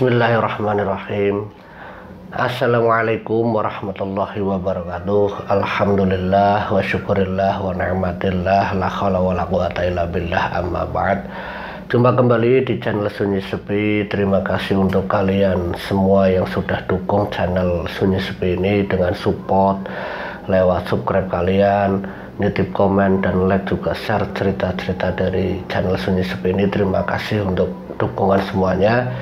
Bismillahirrahmanirrahim. Assalamualaikum warahmatullahi wabarakatuh. Alhamdulillah wa syukurillah wa ni'matillah, la haula wa la quwata illa billah, amma ba'd. Jumpa kembali di channel Sunyi Sepi. Terima kasih untuk kalian semua yang sudah dukung channel Sunyi Sepi ini dengan support lewat subscribe kalian, nitip komen dan like, juga share cerita-cerita dari channel Sunyi Sepi ini. Terima kasih untuk dukungan semuanya.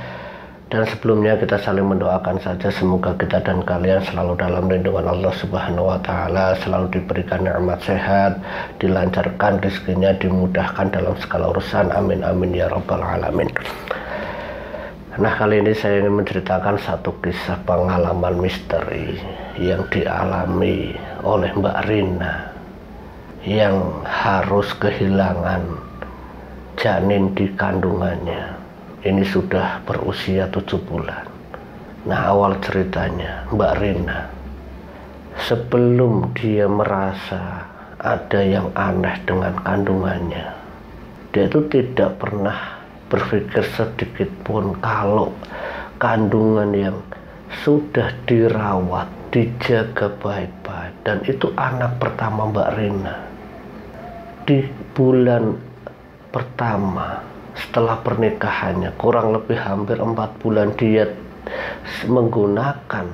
Dan sebelumnya kita saling mendoakan saja, semoga kita dan kalian selalu dalam lindungan Allah Subhanahu wa Ta'ala, selalu diberikan nikmat sehat, dilancarkan rezekinya, dimudahkan dalam segala urusan. Amin amin ya rabbal alamin. Nah, kali ini saya ingin menceritakan satu kisah pengalaman misteri yang dialami oleh Mbak Rina yang harus kehilangan janin di kandungannya. Ini sudah berusia 7 bulan. Nah, awal ceritanya Mbak Rina, sebelum dia merasa ada yang aneh dengan kandungannya, dia itu tidak pernah berpikir sedikit pun kalau kandungan yang sudah dirawat, dijaga baik-baik, dan itu anak pertama Mbak Rina. Di bulan pertama setelah pernikahannya, kurang lebih hampir 4 bulan, dia menggunakan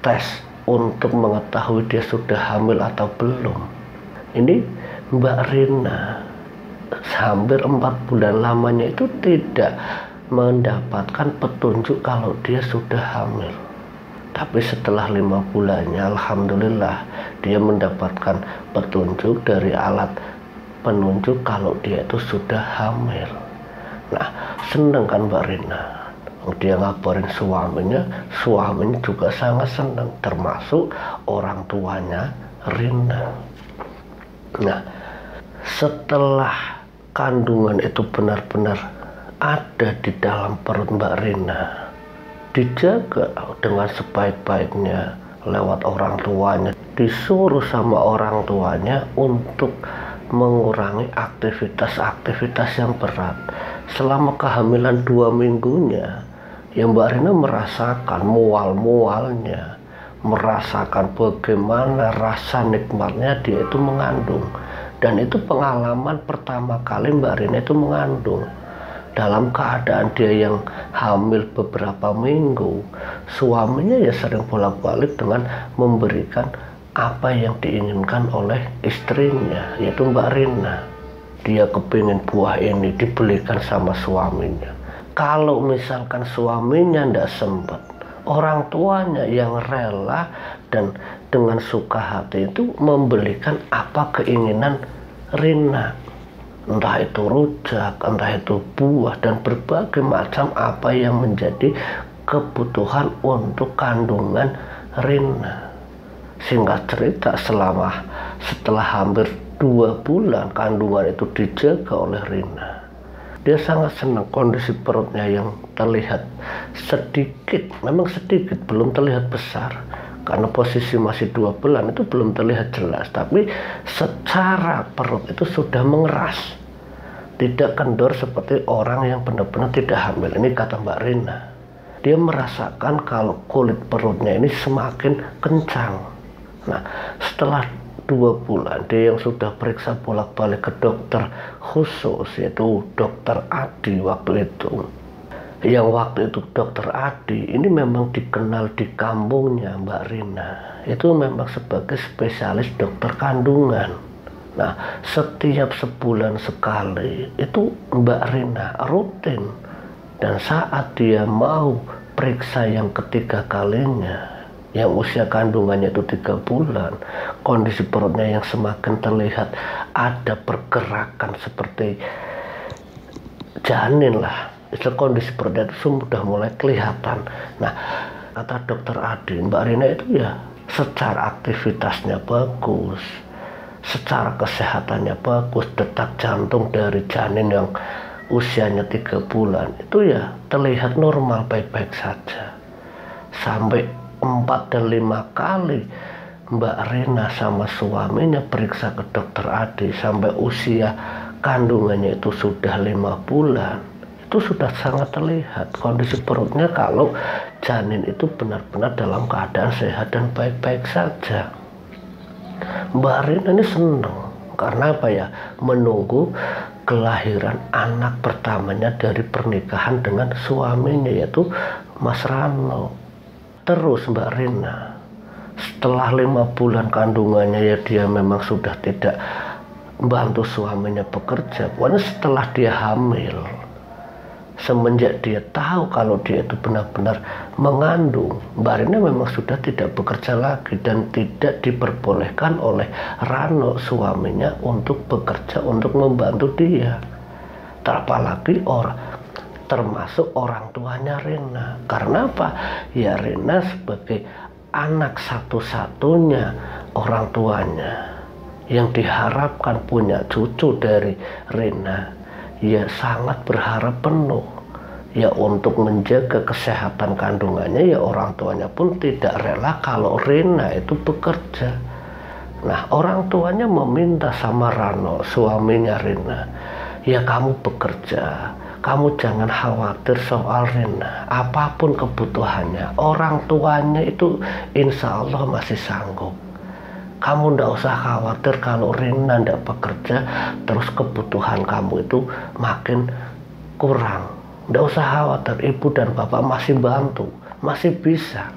tes untuk mengetahui dia sudah hamil atau belum. Ini Mbak Rina hampir 4 bulan lamanya itu tidak mendapatkan petunjuk kalau dia sudah hamil. Tapi setelah 5 bulannya, alhamdulillah, dia mendapatkan petunjuk dari alat penunjuk kalau dia itu sudah hamil. Nah, seneng kan Mbak Rina. Dia ngabarin suaminya juga sangat senang, termasuk orang tuanya Rina. Nah, setelah kandungan itu benar-benar ada di dalam perut Mbak Rina, dijaga dengan sebaik-baiknya lewat orang tuanya, disuruh sama orang tuanya untuk mengurangi aktivitas-aktivitas yang berat. Selama kehamilan 2 minggunya, yang Mbak Rina merasakan mual-mualnya, merasakan bagaimana rasa nikmatnya dia itu mengandung. Dan itu pengalaman pertama kali Mbak Rina itu mengandung. Dalam keadaan dia yang hamil beberapa minggu, suaminya ya sering bolak-balik dengan memberikan apa yang diinginkan oleh istrinya, yaitu Mbak Rina. Dia kepingin buah ini, dibelikan sama suaminya. Kalau misalkan suaminya tidak sempat, orang tuanya yang rela dan dengan suka hati itu membelikan apa keinginan Rina. Entah itu rujak, entah itu buah, dan berbagai macam apa yang menjadi kebutuhan untuk kandungan Rina. Singkat cerita, setelah hampir 2 bulan kandungan itu dijaga oleh Rina, dia sangat senang. Kondisi perutnya yang terlihat sedikit, memang sedikit, belum terlihat besar, karena posisi masih 2 bulan itu belum terlihat jelas, tapi secara perut itu sudah mengeras, tidak kendor seperti orang yang benar-benar tidak hamil. Ini kata Mbak Rina, dia merasakan kalau kulit perutnya ini semakin kencang. Nah, setelah 2 bulan, dia yang sudah periksa bolak-balik ke dokter khusus, yaitu dokter Adi waktu itu. Yang waktu itu dokter Adi ini memang dikenal di kampungnya Mbak Rina, itu memang sebagai spesialis dokter kandungan. Nah, setiap sebulan sekali itu Mbak Rina rutin, dan saat dia mau periksa yang ketiga kalinya, yang usia kandungannya itu 3 bulan, kondisi perutnya yang semakin terlihat ada pergerakan seperti janin lah. Itu kondisi perutnya itu sudah mulai kelihatan. Nah, kata dokter Adi, Mbak Rina itu ya secara aktivitasnya bagus, secara kesehatannya bagus, detak jantung dari janin yang usianya 3 bulan itu ya terlihat normal, baik-baik saja. Sampai 4 dan 5 kali Mbak Rina sama suaminya periksa ke dokter Adi sampai usia kandungannya itu sudah 5 bulan. itu sudah sangat terlihat kondisi perutnya kalau janin itu benar-benar dalam keadaan sehat dan baik-baik saja. Mbak Rina ini senang karena apa ya, menunggu kelahiran anak pertamanya dari pernikahan dengan suaminya yaitu Mas Rano. Terus Mbak Rina setelah 5 bulan kandungannya ya dia memang sudah tidak membantu suaminya bekerja. Pokoknya setelah dia hamil, semenjak dia tahu kalau dia itu benar-benar mengandung, Mbak Rina memang sudah tidak bekerja lagi dan tidak diperbolehkan oleh Rano suaminya untuk bekerja untuk membantu dia. Apalagi termasuk orang tuanya Rina. Karena apa? Ya Rina sebagai anak satu-satunya orang tuanya yang diharapkan punya cucu dari Rina, ya sangat berharap penuh ya untuk menjaga kesehatan kandungannya. Ya orang tuanya pun tidak rela kalau Rina itu bekerja. Nah orang tuanya meminta sama Rano suaminya Rina, ya kamu bekerja, kamu jangan khawatir soal Rina, apapun kebutuhannya orang tuanya itu insya Allah masih sanggup. Kamu ndak usah khawatir kalau Rina ndak bekerja terus kebutuhan kamu itu makin kurang. Ndak usah khawatir, ibu dan bapak masih bantu, masih bisa.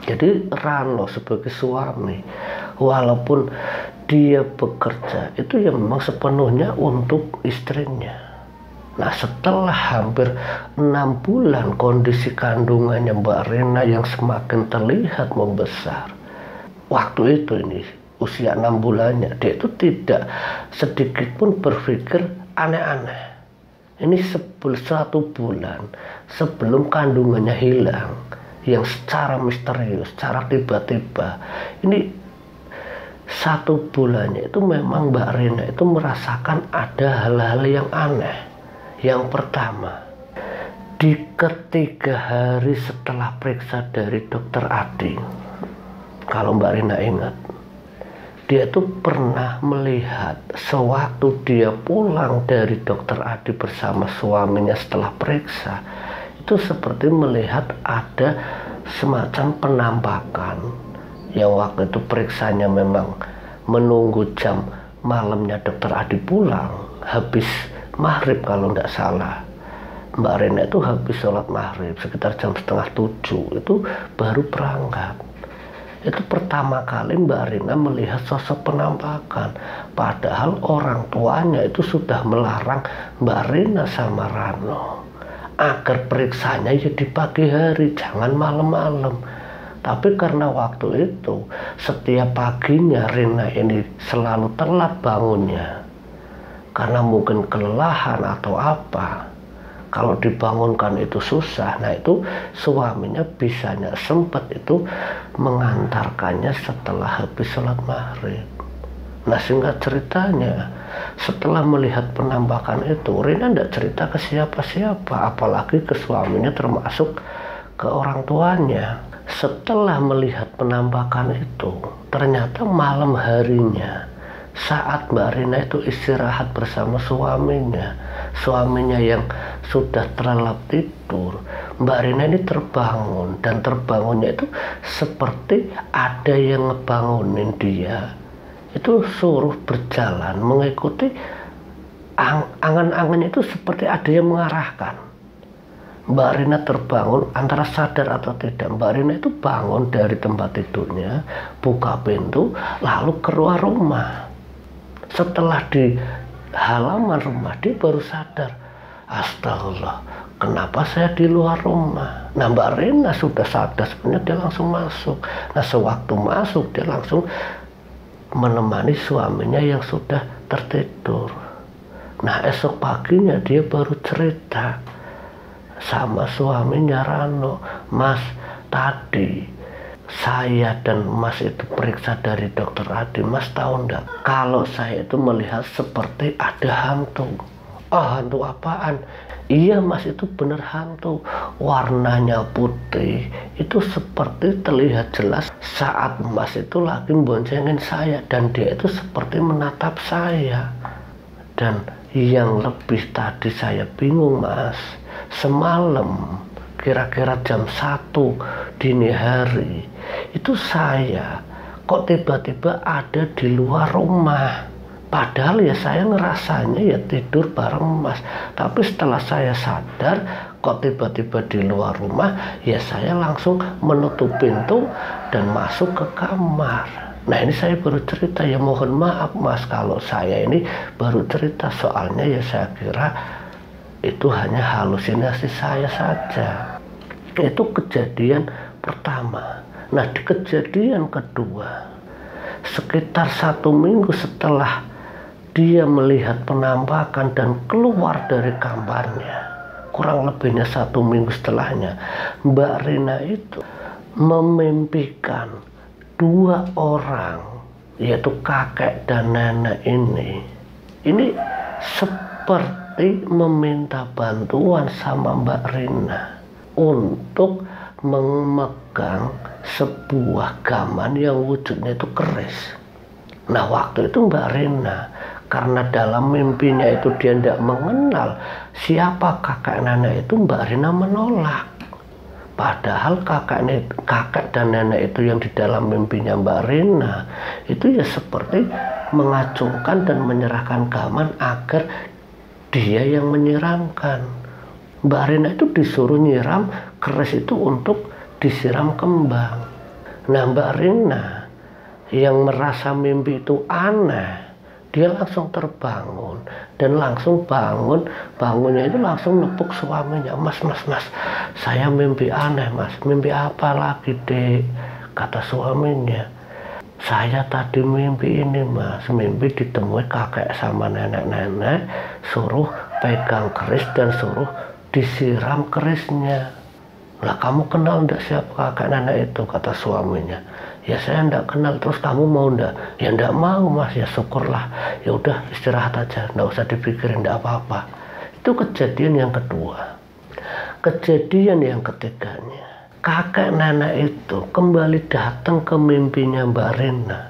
Jadi Rano sebagai suami walaupun dia bekerja itu ya memang sepenuhnya untuk istrinya. Nah setelah hampir 6 bulan kondisi kandungannya Mbak Rina yang semakin terlihat membesar, waktu itu ini usia 6 bulannya dia itu tidak sedikit pun berpikir aneh-aneh. Ini 1 bulan sebelum kandungannya hilang yang secara misterius, secara tiba-tiba, ini 1 bulannya itu memang Mbak Rina itu merasakan ada hal-hal yang aneh. Yang pertama, di ketiga hari setelah periksa dari dokter Adi, kalau Mbak Rina ingat, dia tuh pernah melihat sewaktu dia pulang dari dokter Adi bersama suaminya setelah periksa, itu seperti melihat ada semacam penampakan yang waktu itu periksanya memang menunggu jam malamnya dokter Adi pulang, habis maghrib kalau nggak salah. Mbak Rina itu habis sholat maghrib sekitar jam 6:30 itu baru berangkat. Itu pertama kali Mbak Rina melihat sosok penampakan, padahal orang tuanya itu sudah melarang Mbak Rina sama Rano agar periksanya ya di pagi hari, jangan malam-malam. Tapi karena waktu itu setiap paginya Rina ini selalu telat bangunnya karena mungkin kelelahan atau apa, kalau dibangunkan itu susah. Nah itu suaminya bisanya sempat itu mengantarkannya setelah habis sholat maghrib. Nah singkat ceritanya, setelah melihat penampakan itu Rina tidak cerita ke siapa-siapa, apalagi ke suaminya termasuk ke orang tuanya. Setelah melihat penampakan itu, ternyata malam harinya saat Mbak Rina itu istirahat bersama suaminya yang sudah terlelap tidur, Mbak Rina ini terbangun, dan terbangunnya itu seperti ada yang ngebangunin dia. Itu suruh berjalan mengikuti angan-angannya, itu seperti ada yang mengarahkan. Mbak Rina terbangun, antara sadar atau tidak, Mbak Rina itu bangun dari tempat tidurnya, buka pintu, lalu keluar rumah. Setelah di halaman rumah dia baru sadar, astagfirullah, kenapa saya di luar rumah? Nah Mbak Rina sudah sadar sebenarnya, dia langsung masuk. Nah sewaktu masuk dia langsung menemani suaminya yang sudah tertidur. Nah esok paginya dia baru cerita sama suaminya Rano, Mas tadi saya dan Mas itu periksa dari dokter Adi, Mas tahu enggak kalau saya itu melihat seperti ada hantu. Ah hantu apaan? Iya Mas, itu bener hantu, warnanya putih, itu seperti terlihat jelas saat Mas itu lagi boncengin saya, dan dia itu seperti menatap saya. Dan Yang lebih tadi saya bingung Mas, semalam kira-kira jam 1 dini hari itu saya kok tiba-tiba ada di luar rumah. Padahal ya saya ngerasanya ya tidur bareng Mas, tapi setelah saya sadar kok tiba-tiba di luar rumah, ya saya langsung menutup pintu dan masuk ke kamar. Nah ini saya baru cerita, ya mohon maaf Mas kalau saya ini baru cerita, soalnya ya saya kira itu hanya halusinasi saya saja. Itu kejadian pertama. Nah di kejadian kedua, sekitar 1 minggu setelah dia melihat penampakan dan keluar dari kamarnya, kurang lebihnya 1 minggu setelahnya, Mbak Rina itu memimpikan 2 orang, yaitu kakek dan nenek ini seperti meminta bantuan sama Mbak Rina untuk memegang sebuah gaman yang wujudnya itu keris. Nah waktu itu Mbak Rina, karena dalam mimpinya itu dia tidak mengenal siapa kakek nenek itu, Mbak Rina menolak. Padahal kakek dan nenek itu yang di dalam mimpinya Mbak Rina itu ya seperti mengacungkan dan menyerahkan gaman agar dia yang menyiramkan. Mbak Rina itu disuruh nyiram keris itu untuk disiram kembang. Nah Mbak Rina yang merasa mimpi itu aneh, dia langsung terbangun dan langsung bangunnya itu langsung nepuk suaminya. Mas, saya mimpi aneh Mas. Mimpi apa lagi Dek? Kata suaminya, saya tadi mimpi ini Mas, mimpi ditemui kakek sama nenek-nenek, suruh pegang keris dan suruh disiram kerisnya. Lah kamu kenal enggak siapa kakek nenek itu? Kata suaminya. Ya saya enggak kenal. Terus kamu mau enggak? Ya enggak mau Mas. Ya syukurlah, ya udah istirahat aja, enggak usah dipikirin, enggak apa-apa. Itu kejadian yang kedua. Kejadian yang ketiganya, kakek nenek itu kembali datang ke mimpinya Mbak Rina.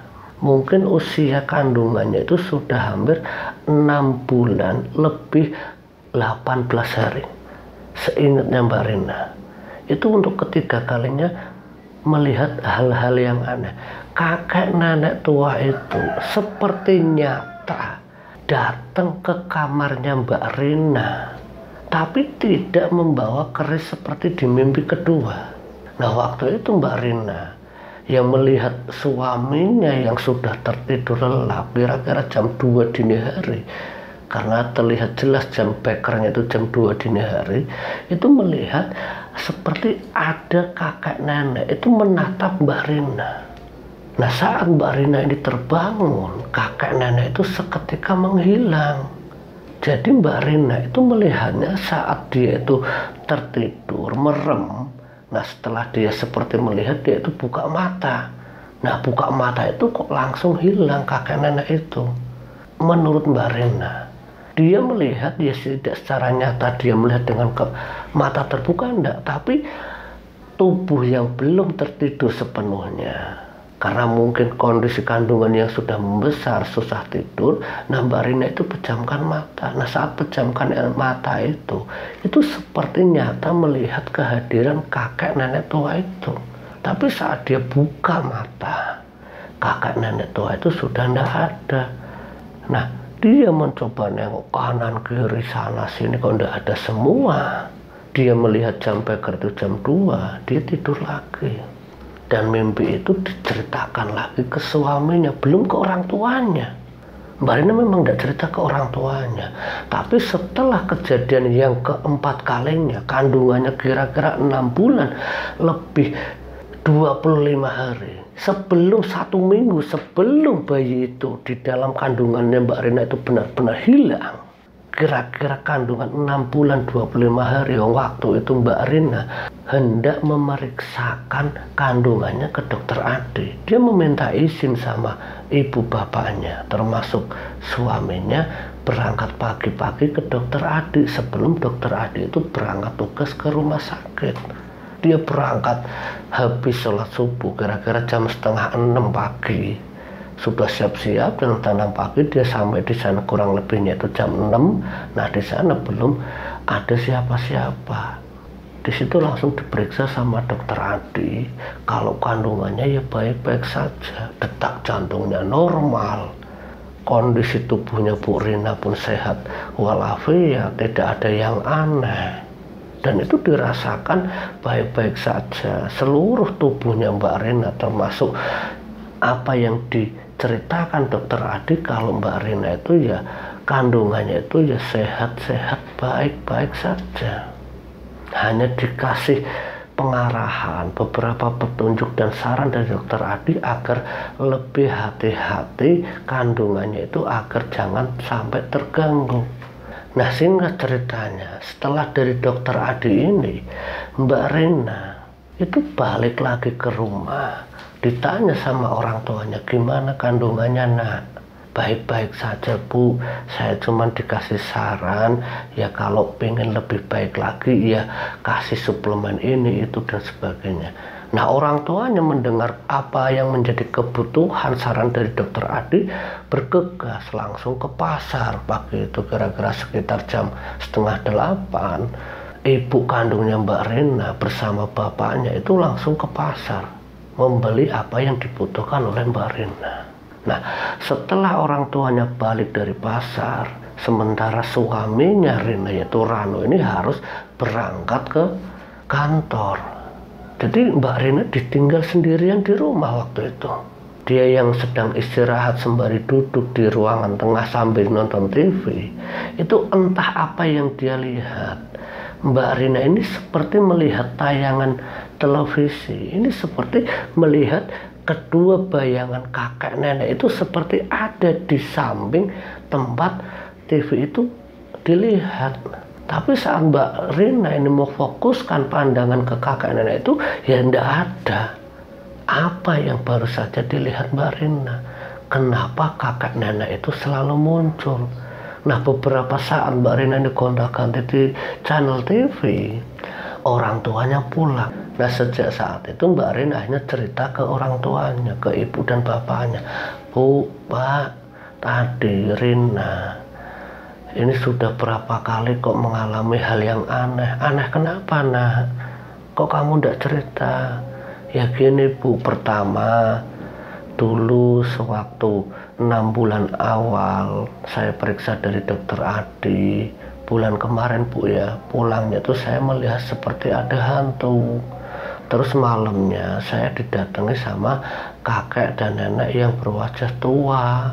Mungkin usia kandungannya itu sudah hampir 6 bulan lebih 18 hari, seingatnya Mbak Rina. Itu untuk ketiga kalinya melihat hal-hal yang aneh. Kakek nenek tua itu seperti nyata datang ke kamarnya Mbak Rina, tapi tidak membawa keris seperti di mimpi kedua. Nah waktu itu Mbak Rina yang melihat suaminya yang sudah tertidur lelap kira-kira jam 2 dini hari, karena terlihat jelas jam bekernya itu jam 2 dini hari, itu melihat seperti ada kakek nenek itu menatap Mbak Rina. Nah saat Mbak Rina ini terbangun, kakek nenek itu seketika menghilang. Jadi Mbak Rina itu melihatnya saat dia itu tertidur, merem. Nah setelah dia seperti melihat, dia itu buka mata. Nah buka mata itu kok langsung hilang kakek nenek itu. Menurut Mbak Rina, dia melihat, dia tidak secara nyata dia melihat dengan mata terbuka enggak, tapi tubuh yang belum tertidur sepenuhnya. Karena mungkin kondisi kandungan yang sudah membesar, susah tidur. Nah Mbak Rina itu pejamkan mata. Nah saat pejamkan mata itu seperti nyata melihat kehadiran kakek nenek tua itu. Tapi saat dia buka mata, kakek nenek tua itu sudah tidak ada. Nah dia mencoba nengok kanan kiri sana sini, kok tidak ada semua. Dia melihat jam beker itu jam 2, dia tidur lagi. Dan mimpi itu diceritakan lagi ke suaminya, belum ke orang tuanya. Mbak Rina memang tidak cerita ke orang tuanya. Tapi setelah kejadian yang keempat kalinya, kandungannya kira-kira 6 bulan lebih 25 hari. Sebelum 1 minggu sebelum bayi itu di dalam kandungannya Mbak Rina itu benar-benar hilang. Kira-kira kandungan 6 bulan 25 hari, waktu itu Mbak Rina hendak memeriksakan kandungannya ke dokter Adi. Dia meminta izin sama ibu bapaknya, termasuk suaminya, berangkat pagi-pagi ke dokter Adi sebelum dokter Adi itu berangkat tugas ke rumah sakit. Dia berangkat habis sholat subuh kira-kira jam 5:30 pagi. sudah siap-siap dengan tenang pagi. Dia sampai di sana kurang lebihnya itu jam 6. Nah di sana belum ada siapa-siapa. Di situ langsung diperiksa sama dokter Adi. Kalau kandungannya ya baik-baik saja, detak jantungnya normal, kondisi tubuhnya Bu Rina pun sehat walafiat, tidak ada yang aneh. Dan itu dirasakan baik-baik saja. Seluruh tubuhnya Mbak Rina, termasuk apa yang diceritakan dokter Adi, kalau Mbak Rina itu ya kandungannya itu ya sehat-sehat, baik-baik saja. Hanya dikasih pengarahan, beberapa petunjuk dan saran dari dokter Adi agar lebih hati-hati kandungannya itu, agar jangan sampai terganggu. Nah singkat ceritanya, setelah dari dokter Adi ini, Mbak Rina itu balik lagi ke rumah. Ditanya sama orang tuanya, gimana kandungannya nak? Baik-baik saja Bu, saya cuma dikasih saran ya kalau pengen lebih baik lagi ya kasih suplemen ini itu dan sebagainya. Nah orang tuanya mendengar apa yang menjadi kebutuhan saran dari dokter Adi, bergegas langsung ke pasar pagi itu, kira-kira sekitar jam 7:30. Ibu kandungnya Mbak Rina bersama bapaknya itu langsung ke pasar membeli apa yang dibutuhkan oleh Mbak Rina. Nah setelah orang tuanya balik dari pasar, sementara suaminya Rina yaitu Rano ini harus berangkat ke kantor. Jadi Mbak Rina ditinggal sendirian di rumah waktu itu. Dia yang sedang istirahat sembari duduk di ruangan tengah sambil nonton TV. Itu entah apa yang dia lihat. Mbak Rina ini seperti melihat tayangan televisi. Ini seperti melihat kedua bayangan kakek nenek itu seperti ada di samping tempat TV itu dilihat. Tapi saat Mbak Rina ini mau fokuskan pandangan ke kakek nenek itu, ya tidak ada. Apa yang baru saja dilihat Mbak Rina? Kenapa kakek nenek itu selalu muncul? Nah beberapa saat Mbak Rina ini gonta-ganti di channel TV, orang tuanya pulang. Nah sejak saat itu Mbak Rina akhirnya cerita ke orang tuanya, ke ibu dan bapaknya. Bu, Pak, tadi Rina ini sudah berapa kali kok mengalami hal yang aneh. Aneh kenapa nak? Kok kamu tidak cerita? Ya gini Bu, pertama dulu sewaktu 6 bulan awal saya periksa dari dokter Adi, bulan kemarin Bu ya, pulangnya tuh saya melihat seperti ada hantu. Terus malamnya saya didatangi sama kakek dan nenek yang berwajah tua,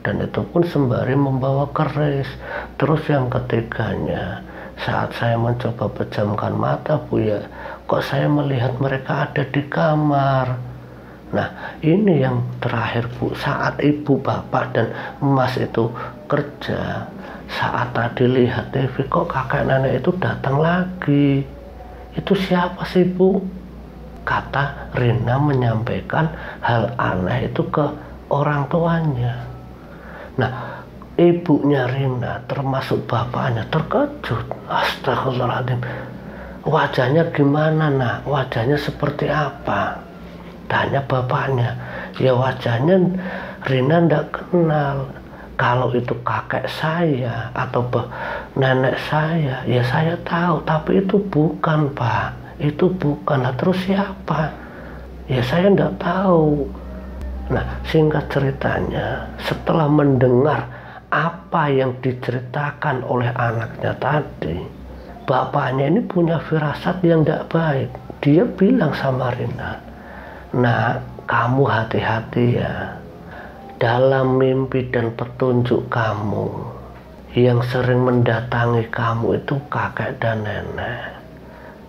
dan itu pun sembari membawa keris. Terus yang ketiganya, saat saya mencoba pejamkan mata Bu ya, kok saya melihat mereka ada di kamar. Nah ini yang terakhir Bu, saat ibu, bapak dan emas itu kerja, saat tadi lihat TV kok kakek nenek itu datang lagi. Itu siapa sih Bu? Kata Rina menyampaikan hal aneh itu ke orang tuanya. Nah ibunya Rina termasuk bapaknya terkejut. Astagfirullahaladzim, wajahnya gimana nak? Wajahnya seperti apa? Tanya bapaknya. Ya wajahnya Rina ndak kenal. Kalau itu kakek saya atau nenek saya, ya saya tahu, tapi itu bukan Pak, itu bukan. Nah, terus siapa? Ya saya ndak tahu. Nah singkat ceritanya, setelah mendengar apa yang diceritakan oleh anaknya tadi, bapaknya ini punya firasat yang tidak baik. Dia bilang sama Rina, nah kamu hati-hati ya, dalam mimpi dan petunjuk kamu yang sering mendatangi kamu itu kakek dan nenek.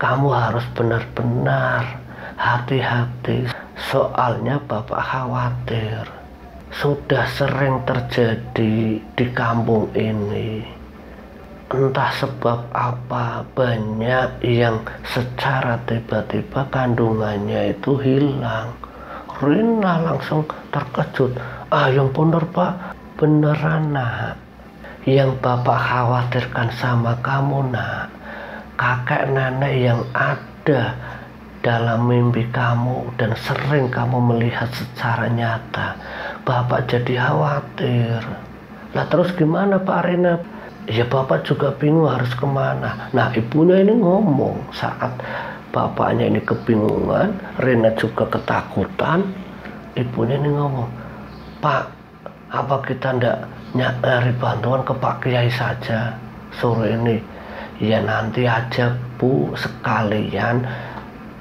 Kamu harus benar-benar hati-hati, soalnya bapak khawatir sudah sering terjadi di kampung ini. Entah sebab apa, banyak yang secara tiba-tiba kandungannya itu hilang. Rina langsung terkejut. Ah yang bener Pak, beneran nak. Yang bapak khawatirkan sama kamu nak, kakek nenek yang ada dalam mimpi kamu dan sering kamu melihat secara nyata, Bapak jadi khawatir. Lah terus gimana Pak Rena? Ya Bapak juga bingung harus kemana. Nah ibunya ini ngomong saat bapaknya ini kebingungan, Rena juga ketakutan. Ibunya ini ngomong, Pak, apa kita ndak nyari bantuan ke Pak Kiai saja sore ini? Ya nanti aja Bu, sekalian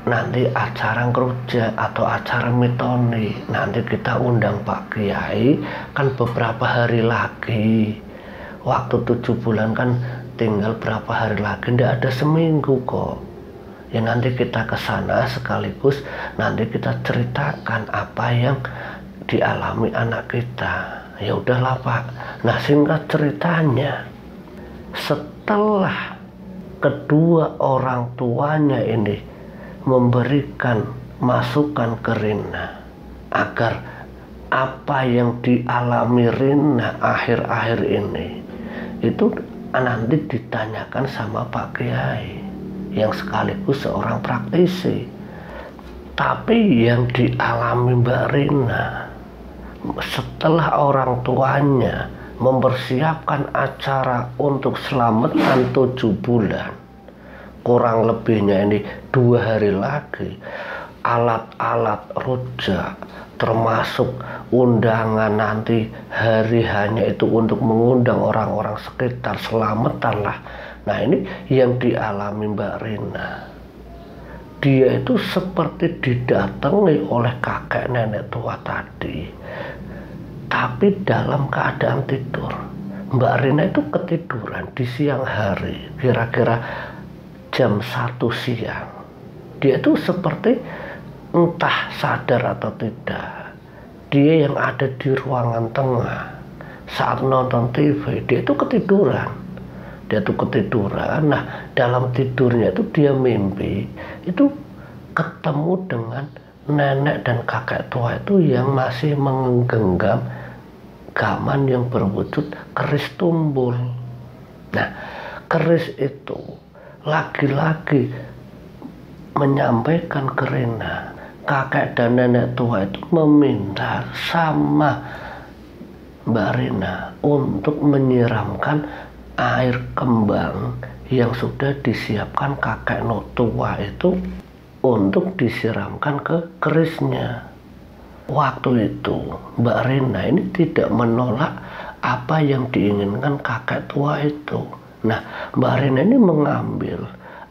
nanti acara ngeruja atau acara mitoni, nanti kita undang Pak Kiai, kan beberapa hari lagi, waktu 7 bulan kan tinggal berapa hari lagi, ndak ada seminggu kok. Ya nanti kita ke sana sekaligus nanti kita ceritakan apa yang dialami anak kita. Ya udahlah Pak. Nah singkat ceritanya, setelah kedua orang tuanya ini memberikan masukan ke Rina agar apa yang dialami Rina akhir-akhir ini itu nanti ditanyakan sama Pak Kiai yang sekaligus seorang praktisi. Tapi yang dialami Mbak Rina setelah orang tuanya mempersiapkan acara untuk selamatan 7 bulan, kurang lebihnya ini 2 hari lagi, alat-alat rujak termasuk undangan nanti hari hanya itu untuk mengundang orang-orang sekitar selamatan lah. Nah ini yang dialami Mbak Rina. Dia itu seperti didatangi oleh kakek nenek tua tadi, tapi dalam keadaan tidur. Mbak Rina itu ketiduran di siang hari, kira-kira jam 1 siang. Dia itu seperti entah sadar atau tidak, dia yang ada di ruangan tengah saat nonton TV, dia itu ketiduran. Nah dalam tidurnya itu dia mimpi itu ketemu dengan nenek dan kakek tua itu yang masih menggenggam gaman yang berwujud keris tumbul. Nah keris itu lagi-lagi menyampaikan ke Rina, kakek dan nenek tua itu meminta sama Mbak Rina untuk menyiramkan air kembang yang sudah disiapkan kakek tua itu untuk disiramkan ke kerisnya. Waktu itu Mbak Rina ini tidak menolak apa yang diinginkan kakek tua itu. Nah Mbak Rina ini mengambil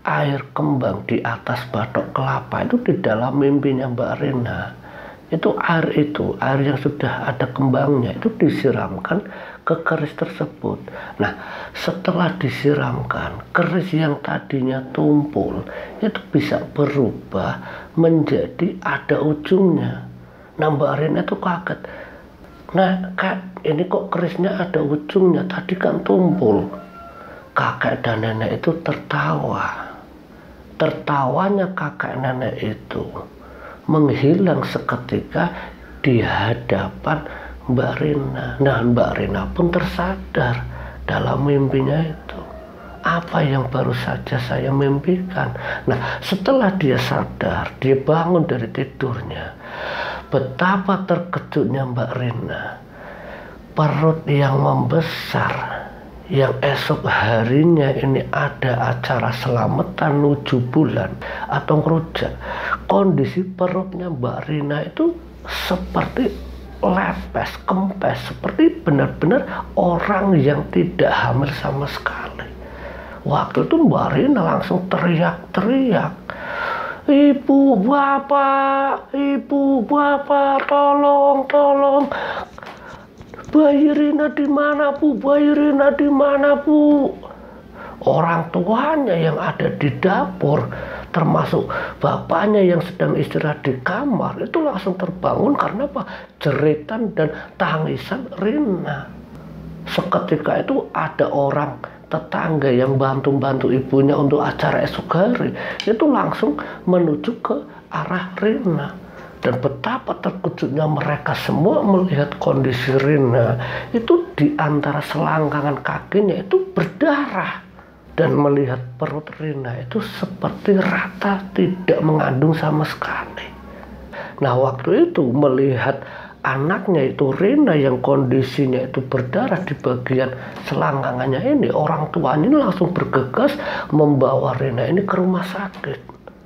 air kembang di atas batok kelapa itu di dalam mimpinya Mbak Rina. Itu air yang sudah ada kembangnya itu disiramkan ke keris tersebut. Nah setelah disiramkan, keris yang tadinya tumpul itu bisa berubah menjadi ada ujungnya. Nah Mbak Rina itu kaget. Nah Kak, ini kok kerisnya ada ujungnya, tadi kan tumpul. Kakek dan nenek itu tertawa. Tertawanya kakek nenek itu menghilang seketika di hadapan Mbak Rina. Nah Mbak Rina pun tersadar dalam mimpinya itu, apa yang baru saja saya mimpikan. Nah setelah dia sadar, dia bangun dari tidurnya, betapa terkejutnya Mbak Rina. Perut yang membesar, yang esok harinya ini ada acara selamatan 7 bulan atau ngerujak, kondisi perutnya Mbak Rina itu seperti lepes, kempes, seperti benar-benar orang yang tidak hamil sama sekali. Waktu itu Mbak Rina langsung teriak-teriak, ibu bapak, tolong, bayi Rina di mana Bu? Orang tuanya yang ada di dapur, termasuk bapaknya yang sedang istirahat di kamar, itu langsung terbangun karena apa? Jeritan dan tangisan Rina. Seketika itu ada orang tetangga yang bantu ibunya untuk acara esok hari, itu langsung menuju ke arah Rina. Dan betapa terkejutnya mereka semua melihat kondisi Rina itu di antara selangkangan kakinya itu berdarah, dan melihat perut Rina itu seperti rata, tidak mengandung sama sekali. Nah waktu itu melihat anaknya itu Rina yang kondisinya itu berdarah di bagian selangkangannya ini, orang tuanya ini langsung bergegas membawa Rina ini ke rumah sakit.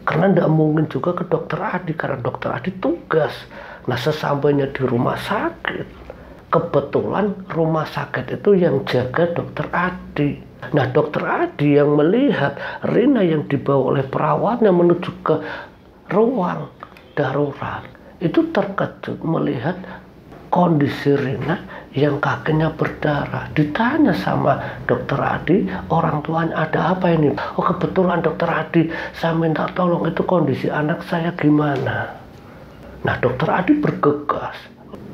Karena tidak mungkin juga ke dokter Adi, karena dokter Adi tugas. Nah, sesampainya di rumah sakit, kebetulan rumah sakit itu yang jaga dokter Adi. Nah, dokter Adi yang melihat Rina yang dibawa oleh perawatnya menuju ke ruang darurat, itu terkejut melihat kondisi Rina yang kakinya berdarah. Ditanya sama dokter Adi, orang tuanya, ada apa ini? Oh, kebetulan dokter Adi, saya minta tolong, itu kondisi anak saya gimana? Nah, dokter Adi bergegas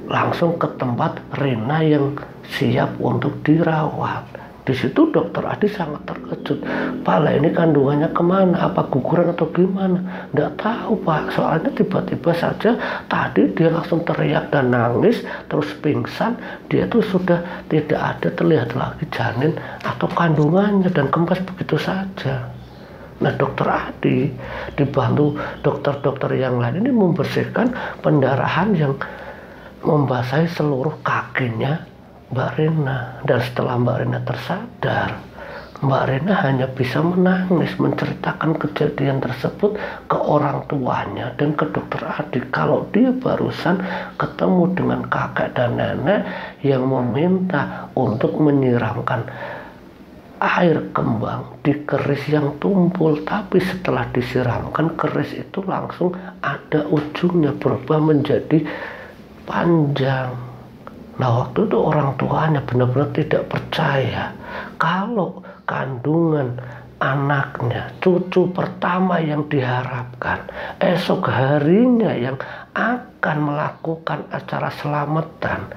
langsung ke tempat Rina yang siap untuk dirawat. Di situ dokter Adi sangat terkejut. Pak, lah ini kandungannya kemana? Apa guguran atau gimana? Nggak tahu, Pak. Soalnya tiba-tiba saja tadi dia langsung teriak dan nangis, terus pingsan. Dia tuh sudah tidak ada terlihat lagi janin atau kandungannya dan kempes begitu saja. Nah, dokter Adi dibantu dokter-dokter yang lain ini membersihkan pendarahan yang membasahi seluruh kakinya Mbak Rina. Dan setelah Mbak Rina tersadar, Mbak Rina hanya bisa menangis menceritakan kejadian tersebut ke orang tuanya dan ke dokter Adi, kalau dia barusan ketemu dengan kakek dan nenek yang meminta untuk menyiramkan air kembang di keris yang tumpul. Tapi setelah disiramkan, keris itu langsung ada ujungnya berubah menjadi panjang. Nah, waktu itu orang tuanya benar-benar tidak percaya kalau kandungan anaknya, cucu pertama yang diharapkan, esok harinya yang akan melakukan acara selamatan,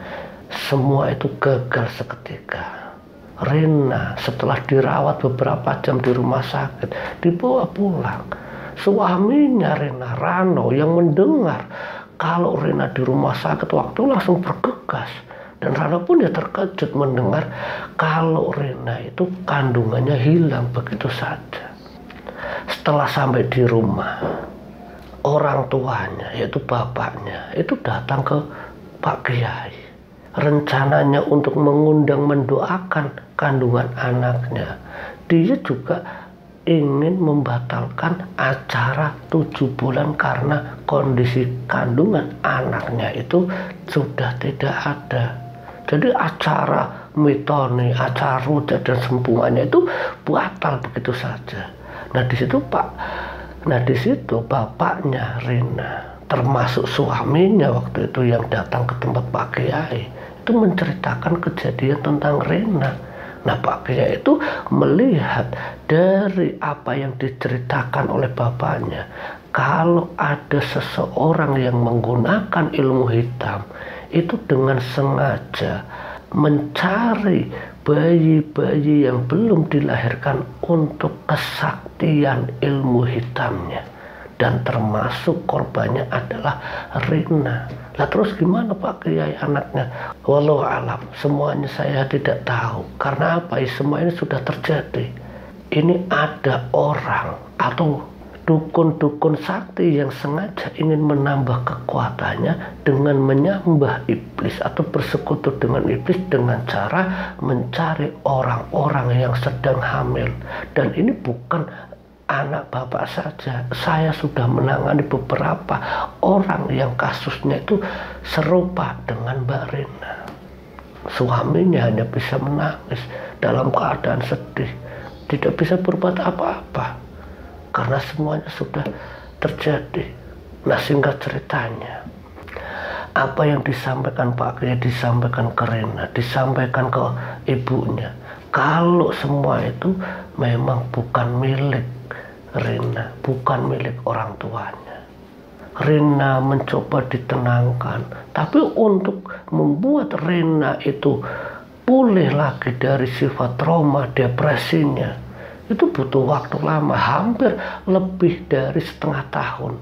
semua itu gagal seketika. Rina setelah dirawat beberapa jam di rumah sakit dibawa pulang. Suaminya Rina, Rano, yang mendengar kalau Rina di rumah sakit waktu langsung bergegas. Dan Rano pun ya terkejut mendengar kalau Rina itu kandungannya hilang begitu saja. Setelah sampai di rumah, orang tuanya yaitu bapaknya itu datang ke Pak Kiai. Rencananya untuk mengundang mendoakan kandungan anaknya. Dia juga ingin membatalkan acara 7 bulan karena kondisi kandungan anaknya itu sudah tidak ada. Jadi acara mitoni, acara rujak dan sempungannya itu batal begitu saja. Nah, di situ bapaknya Rina, termasuk suaminya waktu itu yang datang ke tempat Pak Kiai, itu menceritakan kejadian tentang Rina. Nah, Pak Kiai itu melihat dari apa yang diceritakan oleh bapaknya, kalau ada seseorang yang menggunakan ilmu hitam, itu dengan sengaja mencari bayi-bayi yang belum dilahirkan untuk kesaktian ilmu hitamnya. Dan termasuk korbannya adalah Rina. Lah terus gimana Pak Kiai anaknya? Wallahu alam, semuanya saya tidak tahu. Karena apa? Semua ini sudah terjadi. Ini ada orang atau dukun-dukun sakti yang sengaja ingin menambah kekuatannya dengan menyembah iblis atau bersekutu dengan iblis dengan cara mencari orang-orang yang sedang hamil. Dan ini bukan anak bapak saja, saya sudah menangani beberapa orang yang kasusnya itu serupa dengan Mbak Rina. Suaminya hanya bisa menangis dalam keadaan sedih, tidak bisa berbuat apa-apa karena semuanya sudah terjadi. Nah, singkat ceritanya, apa yang disampaikan Pak Kiai disampaikan ke Rina, disampaikan ke ibunya, kalau semua itu memang bukan milik Rina, bukan milik orang tuanya. Rina mencoba ditenangkan, tapi untuk membuat Rina itu pulih lagi dari sifat trauma depresinya, itu butuh waktu lama, hampir lebih dari setengah tahun.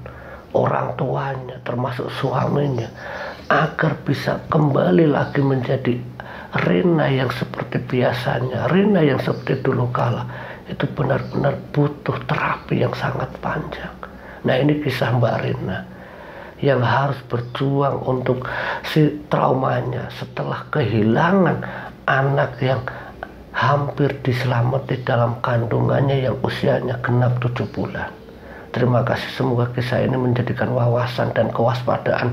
Orang tuanya termasuk suaminya agar bisa kembali lagi menjadi Rina yang seperti biasanya, Rina yang seperti dulu kala, itu benar-benar butuh terapi yang sangat panjang. Nah, ini kisah Mbak Rina yang harus berjuang untuk si traumanya setelah kehilangan anak yang hampir diselamati dalam kandungannya yang usianya genap 7 bulan. Terima kasih, semoga kisah ini menjadikan wawasan dan kewaspadaan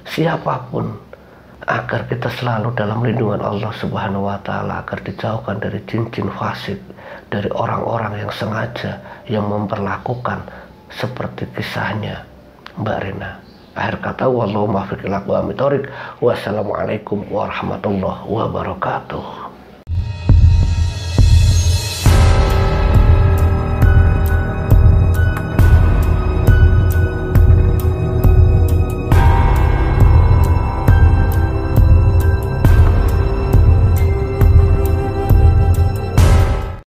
siapapun agar kita selalu dalam lindungan Allah Subhanahu wa Ta'ala, agar dijauhkan dari jin-jin fasik, dari orang-orang yang sengaja yang memperlakukan seperti kisahnya Mbak Rina. Akhir kata, wallahu muwaffiq ila aqwamit thoriq. Wassalamualaikum warahmatullahi wabarakatuh.